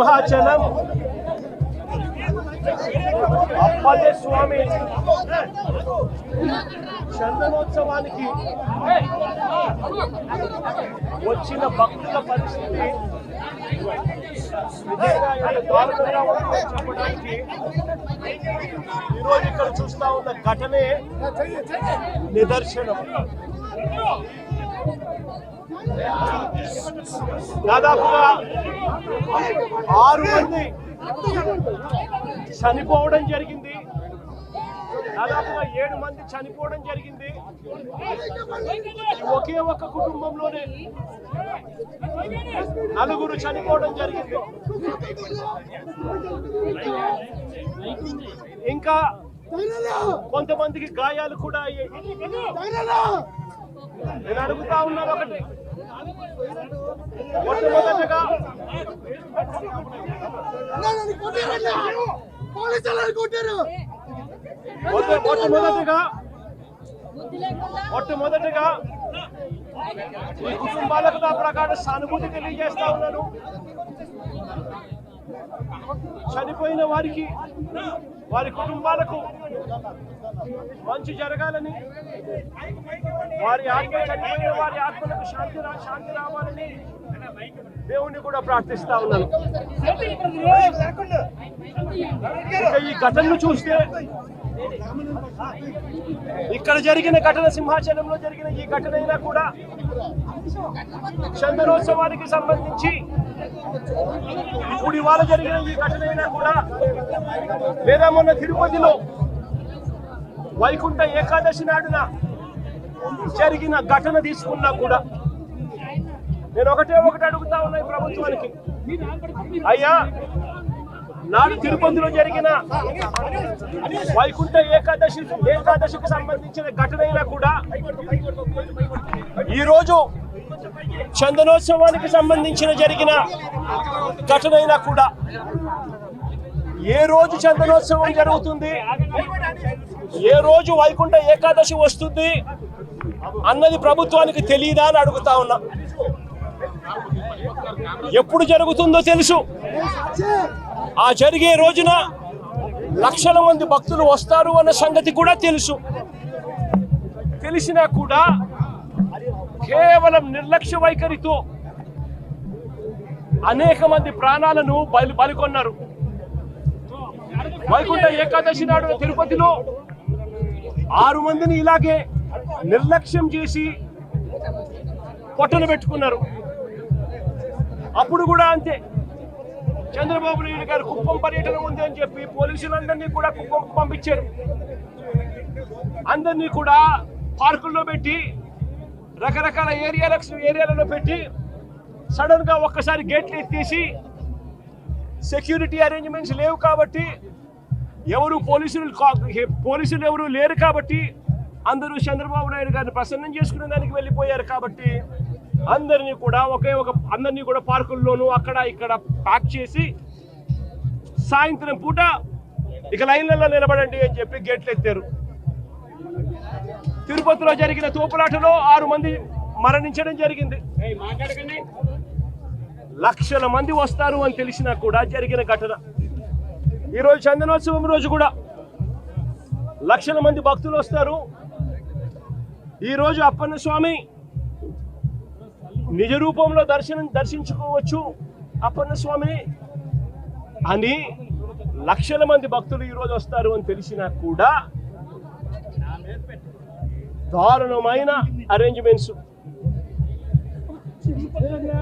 సింహాచలం అప్పన్న స్వామి చందనోత్సవానికి వచ్చిన భక్తుల పరిస్థితి దారుణంగా ఉంటుందని చెప్పడానికి ఈరోజు ఇక్కడ చూస్తా ఉన్న ఘటనే నిదర్శనం. దాదాపుగా 6 మంది చనిపోవడం జరిగింది. దాదాపుగా 7 మంది చనిపోవడం జరిగింది. ఒకే ఒక్క కుటుంబంలోనే 4 చనిపోవడం జరిగింది. ఇంకా కొంతమందికి గాయాలు కూడా అయ్యాయి. నేను అడుగుతా ఉన్నాను ఒకటి, మొట్టమొదటిగా ఈ కుటుంబాలకు నా ప్రకారం సానుభూతి తెలియజేస్తా ఉన్నాను. చనిపోయిన వారికి, వారి కుటుంబాలకు మంచి జరగాలని, వారి ఆత్మ చనిపోయిన వారి ఆత్మలకు శాంతి రావాలని దేవుణ్ణి కూడా ప్రార్థిస్తా ఉన్నాను. ఈ ఘటనను చూస్తే, ఇక్కడ జరిగిన ఘటన, సింహాచలంలో జరిగిన ఈ ఘటన అయినా కూడా చందనోత్సవానికి సంబంధించి ఇప్పుడు ఇవాళ జరిగిన ఈ ఘటన అయినా కూడా, లేదా మొన్న తిరుపతిలో వైకుంఠ ఏకాదశి నాడున జరిగిన ఘటన తీసుకున్నా కూడా, నేను ఒకటే అడుగుతా ఉన్నా ఈ ప్రభుత్వానికి, అయ్యా నాడు తిరుపతిలో జరిగిన వైకుంఠ ఏకాదశికి సంబంధించిన ఘటన అయినా కూడా, ఈరోజు చందనోత్సవానికి సంబంధించిన జరిగిన ఘటన అయినా కూడా, ఏ రోజు చందనోత్సవం జరుగుతుంది, ఏ రోజు వైకుంఠ ఏకాదశి వస్తుంది అన్నది ప్రభుత్వానికి తెలియదా అని అడుగుతా ఉన్నా. ఎప్పుడు జరుగుతుందో తెలుసు. ఆ జరిగే రోజున లక్షల మంది భక్తులు వస్తారు అన్న సంగతి కూడా తెలుసు. తెలిసినా కూడా కేవలం నిర్లక్ష్య వైఖరితో అనేక మంది ప్రాణాలను బలికొన్నారు. వైకుంఠ ఏకాదశి నాడు తిరుపతిలో 6 మందిని ఇలాగే నిర్లక్ష్యం చేసి పొట్టను పెట్టుకున్నారు. అప్పుడు కూడా అంతే, చంద్రబాబు నాయుడు గారు కుప్పం పర్యటన ఉంది అని చెప్పి పోలీసులందరినీ కూడా కుప్పం పంపించారు. అందరినీ కూడా పార్కుల్లో పెట్టి, రకరకాల ఏరియాలలో పెట్టి, సడన్ గా ఒక్కసారి గేట్లు ఎత్తేసి, సెక్యూరిటీ అరేంజ్మెంట్స్ లేవు కాబట్టి, పోలీసులు ఎవరు లేరు కాబట్టి, అందరూ చంద్రబాబు నాయుడు గారిని ప్రసన్నం చేసుకునే దానికి వెళ్ళిపోయారు కాబట్టి, అందరినీ కూడా పార్కుల్లోనూ అక్కడ ఇక్కడ ప్యాక్ చేసి, సాయంత్రం పూట ఇక లైన్లలో నిలబడండి అని చెప్పి గేట్లు ఎత్తారు. తిరుపతిలో జరిగిన తోపులాటలో 6 మంది మరణించడం జరిగింది. లక్షల మంది వస్తారు అని తెలిసినా కూడా జరిగిన ఘటన. ఈరోజు చందనోత్సవం రోజు కూడా లక్షల మంది భక్తులు వస్తారు. ఈరోజు అప్పన్న స్వామి నిజ రూపంలో దర్శించుకోవచ్చు అప్పన్న స్వామిని అని లక్షల మంది భక్తులు ఈరోజు వస్తారు అని తెలిసినా కూడా దారుణమైన అరేంజ్మెంట్స్.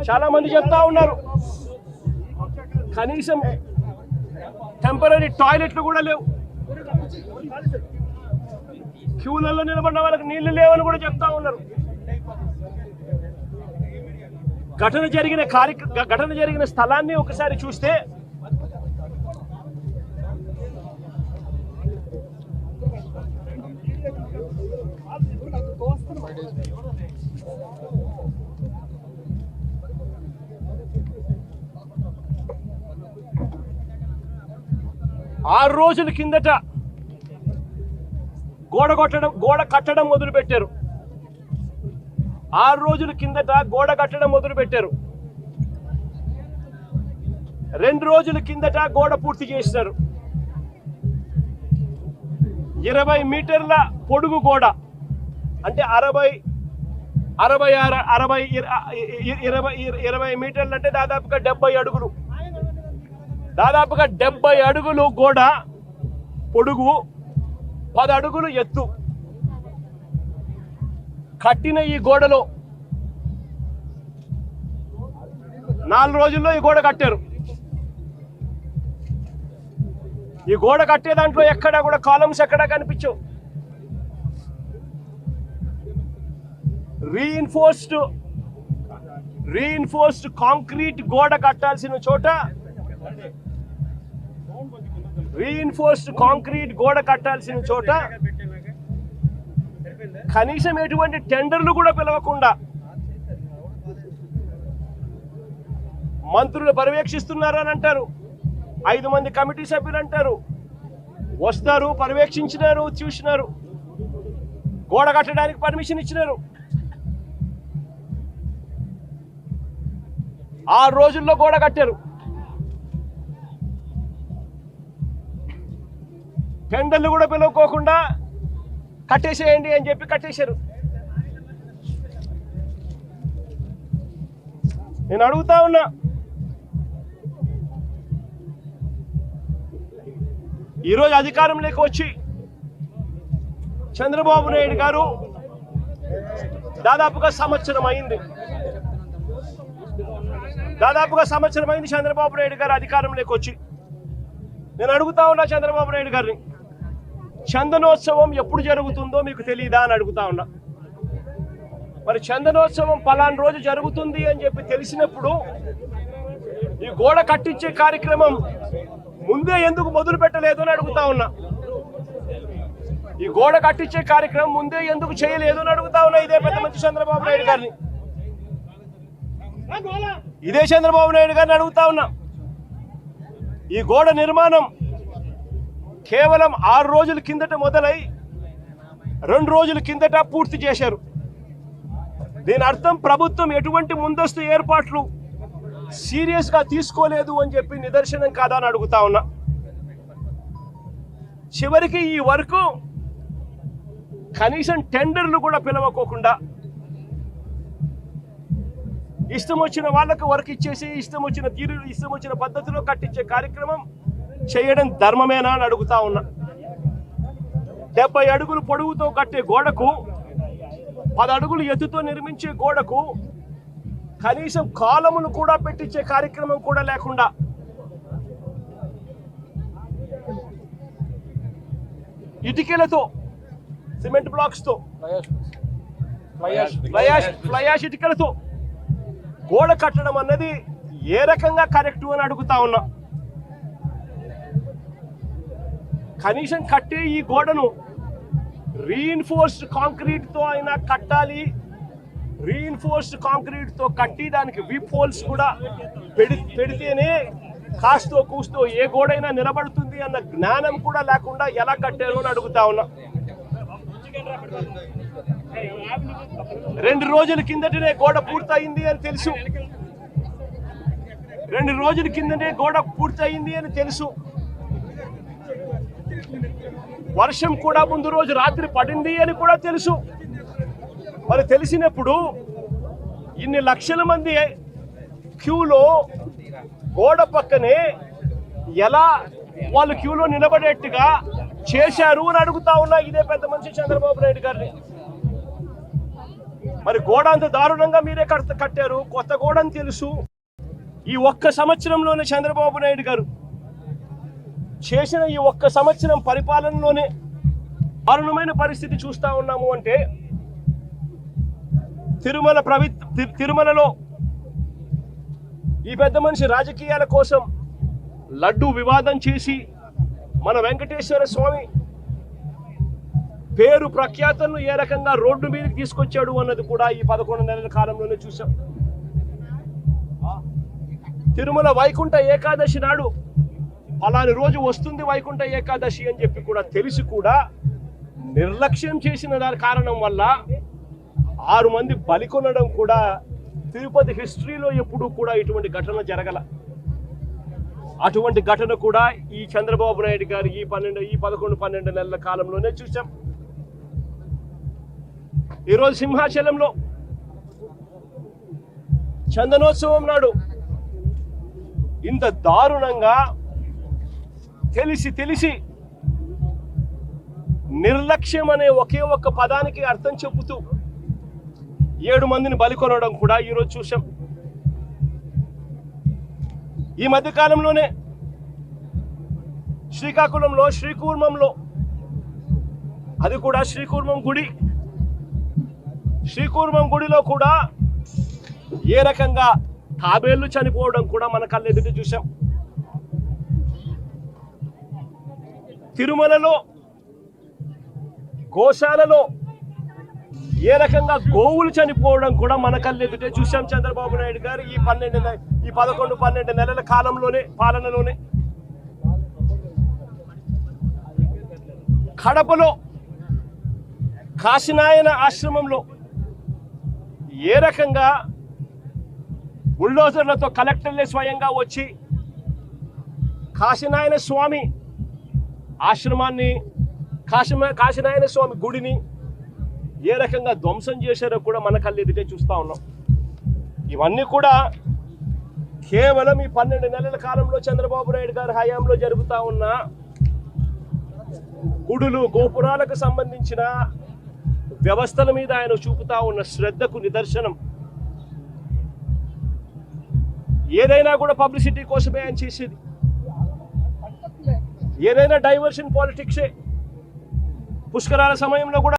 చాలా మంది చెప్తా ఉన్నారు, కనీసం టెంపరీ టాయిలెట్లు కూడా లేవు, క్యూలలో నిలబడిన వాళ్ళకి నీళ్లు లేవని కూడా చెప్తా ఉన్నారు. ఘటన జరిగిన స్థలాన్ని ఒకసారి చూస్తే ఆరు రోజుల కిందట గోడ కట్టడం మొదలు పెట్టారు. 6 రోజుల కిందట గోడ కట్టడం మొదలు పెట్టారు. 2 రోజుల కిందట గోడ పూర్తి చేసినారు. 20 మీటర్ల పొడుగు గోడ, అంటే 20 మీటర్లు అంటే దాదాపుగా 70 అడుగులు. దాదాపుగా 70 అడుగులు గోడ పొడుగు, 10 అడుగులు ఎత్తు కట్టిన ఈ గోడలో 4 రోజుల్లో ఈ గోడ కట్టారు. ఈ గోడ కట్టే దాంట్లో ఎక్కడా కూడా కాలమ్స్ ఎక్కడా కనిపించవు. రీఇన్ఫోర్స్డ్ కాంక్రీట్ గోడ కట్టాల్సిన చోట, కనీసం ఎటువంటి టెండర్లు కూడా పిలవకుండా మంత్రులు పర్యవేక్షిస్తున్నారు అని అంటారు. 5 మంది కమిటీ సభ్యులు అంటారు, వస్తారు, పర్యవేక్షించినారు, చూసినారు, గోడ కట్టడానికి పర్మిషన్ ఇచ్చినారు. 6 రోజుల్లో గోడ కట్టారు. టెండర్లు కూడా పిలువకోకుండా కట్టేసేయండి అని చెప్పి కట్టేశారు. నేను అడుగుతా ఉన్నా, ఈరోజు అధికారంలోకి వచ్చి చంద్రబాబు నాయుడు గారు దాదాపుగా సంవత్సరం అయింది. చంద్రబాబు నాయుడు గారు అధికారంలోకి వచ్చి. నేను అడుగుతా ఉన్నా చంద్రబాబు నాయుడు గారిని, చందనోత్సవం ఎప్పుడు జరుగుతుందో మీకు తెలియదా అని అడుగుతా ఉన్నా. మరి చందనోత్సవం పలానా రోజు జరుగుతుంది అని చెప్పి తెలిసినప్పుడు ఈ గోడ కట్టించే కార్యక్రమం ముందే ఎందుకు మొదలు పెట్టలేదు అని అడుగుతా ఉన్నా. ఈ గోడ కట్టించే కార్యక్రమం ముందే ఎందుకు చేయలేదు అని అడుగుతా ఉన్నా. ఇదే పెద్ద మంచి చంద్రబాబు నాయుడు గారిని, అడుగుతా ఉన్నా. ఈ గోడ నిర్మాణం కేవలం 6 రోజుల కిందట మొదలై 2 రోజుల కిందట పూర్తి చేశారు. దీని అర్థం ప్రభుత్వం ఎటువంటి ముందస్తు ఏర్పాట్లు సీరియస్గా తీసుకోలేదు అని చెప్పి నిదర్శనం కాదా అని అడుగుతా ఉన్నా. చివరికి ఈ వర్క్ కనీసం టెండర్లు కూడా పిలవకోకుండా ఇష్టం వచ్చిన వాళ్ళకు వర్క్ ఇచ్చేసి ఇష్టం వచ్చిన పద్ధతిలో కట్టించే కార్యక్రమం చేయడం ధర్మమేనా అని అడుగుతా ఉన్నా. 70 అడుగులు పొడవుతో కట్టే గోడకు, 10 అడుగులు ఎత్తుతో నిర్మించే గోడకు కనీసం కాలములు కూడా పెట్టించే కార్యక్రమం కూడా లేకుండా ఇటుకలతో, సిమెంట్ బ్లాక్స్ తో, ఫ్లయాష్ ఇటుకలతో గోడ కట్టడం అన్నది ఏ రకంగా కరెక్ట్ అని అడుగుతా ఉన్నా. కనీసం కట్టే ఈ గోడను రీఇన్ఫోర్స్డ్ కాంక్రీట్ తో అయినా కట్టాలి. రీఇన్ఫోర్స్డ్ కాంక్రీట్ తో కట్టి దానికి విప్ హోల్స్ కూడా పెడితేనే కాస్తో కూస్తో ఏ గోడైనా నిలబడుతుంది అన్న జ్ఞానం కూడా లేకుండా ఎలా కట్టారు అని అడుగుతా ఉన్నా. 2 రోజుల కిందటనే గోడ పూర్తయింది అని తెలుసు. 2 రోజుల కిందనే గోడ పూర్తయింది అని తెలుసు. వర్షం కూడా ముందు రోజు రాత్రి పడింది అని కూడా తెలుసు. మరి తెలిసినప్పుడు ఇన్ని లక్షల మంది క్యూలో గోడ పక్కనే ఎలా వాళ్ళు క్యూలో నిలబడేట్టుగా చేశారు అని అడుగుతా ఉన్నా. ఇదే పెద్ద మనిషి చంద్రబాబు నాయుడు గారిని. మరి గోడ అంత దారుణంగా మీరే కట్టారు, కొత్త గోడ అని తెలుసు. ఈ ఒక్క సంవత్సరంలోనే చంద్రబాబు నాయుడు గారు చేసిన ఈ ఒక్క సంవత్సరం పరిపాలనలోనే దారుణమైన పరిస్థితి చూస్తా ఉన్నాము. అంటే తిరుమలలో ఈ పెద్ద మనిషి రాజకీయాల కోసం లడ్డు వివాదం చేసి మన వెంకటేశ్వర స్వామి పేరు ప్రఖ్యాతలను ఏ రకంగా రోడ్డు మీదకి తీసుకొచ్చాడు అన్నది కూడా ఈ 11 నెలల కాలంలోనే చూసాం. తిరుమల వైకుంఠ ఏకాదశి నాడు అలాంటి రోజు వస్తుంది వైకుంఠ ఏకాదశి అని చెప్పి కూడా తెలిసి కూడా నిర్లక్ష్యం చేసిన దాని కారణం వల్ల 6 మంది బలికొనడం కూడా తిరుపతి హిస్టరీలో ఎప్పుడూ కూడా ఇటువంటి ఘటన జరగల. అటువంటి ఘటన కూడా ఈ చంద్రబాబు నాయుడు గారు ఈ 11-12 నెలల కాలంలోనే చూసాం. ఈరోజు సింహాచలంలో చందనోత్సవం నాడు ఇంత దారుణంగా తెలిసి నిర్లక్ష్యం అనే ఒకే ఒక్క పదానికి అర్థం చెబుతూ 7 మందిని బలికొనడం కూడా ఈరోజు చూసాం. ఈ మధ్య కాలంలోనే శ్రీకాకుళంలో శ్రీకూర్మంలో, అది కూడా శ్రీకూర్మం గుడిలో కూడా ఏ రకంగా తాబేళ్లు చనిపోవడం కూడా మన కళ్ళెదుట చూసాం. తిరుమలలో గోశాలలో ఏ రకంగా గోవులు చనిపోవడం కూడా మన కళ్ళెదుటే చూసాం. చంద్రబాబు నాయుడు గారు ఈ 11-12 నెలల పాలనలోనే కడపలో కాశీనాయన ఆశ్రమంలో ఏ రకంగా బుల్డోజర్లతో కలెక్టర్లే స్వయంగా వచ్చి కాశీనాయన స్వామి ఆశ్రమాన్ని, కాశీనాయన స్వామి గుడిని ఏ రకంగా ధ్వంసం చేశారో కూడా మన కళ్ళెదుటే చూస్తూ ఉన్నాం. ఇవన్నీ కూడా కేవలం ఈ 12 నెలల కాలంలో చంద్రబాబు నాయుడు గారి హయాంలో జరుగుతూ ఉన్న గుడులు గోపురాలకు సంబంధించిన వ్యవస్థల మీద ఆయన చూపుతా ఉన్న శ్రద్ధకు నిదర్శనం. ఏదైనా కూడా పబ్లిసిటీ కోసమే ఆయన చేసేది, ఏదైనా డైవర్షన్ పాలిటిక్సే. పుష్కరాల సమయంలో కూడా